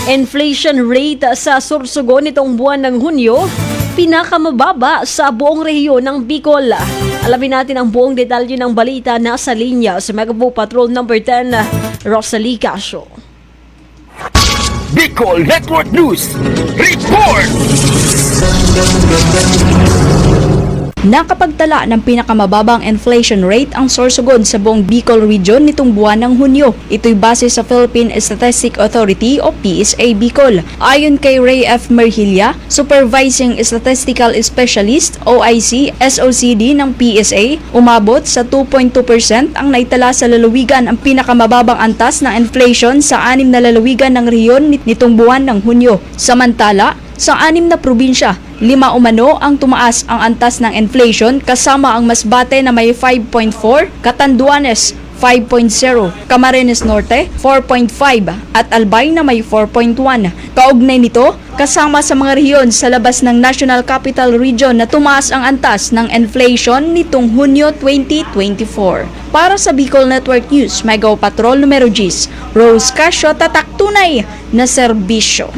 Inflation rate sa Sorsogon nitong buwan ng Hunyo, pinakamababa sa buong rehiyon ng Bicol. Alamin natin ang buong detalye ng balita. Nasa linya sa Megapo Patrol number 10, Rosalie Casio. Bicol Network News Report! Nakapagtala ng pinakamababang inflation rate ang Sorsogon sa buong Bicol Region nitong buwan ng Hunyo. Ito'y base sa Philippine Statistics Authority o PSA Bicol. Ayon kay Ray F. Merhilia, Supervising Statistical Specialist OIC SOCD ng PSA, umabot sa 2.2% ang naitala sa lalawigan ang pinakamababang antas ng inflation sa 6 na lalawigan ng rehiyon nitong buwan ng Hunyo. Samantala, sa 6 na probinsya, 5 umano ang tumaas ang antas ng inflation kasama ang Masbate na may 5.4, Catanduanes 5.0, Camarines Norte 4.5 at Albay na may 4.1. Kaugnay nito, kasama sa mga rehiyon sa labas ng National Capital Region na tumaas ang antas ng inflation nitong Hunyo 2024. Para sa Bicol Network News, Mega Patrol numero 10, Rose Casio, tatak tunay na serbisyo.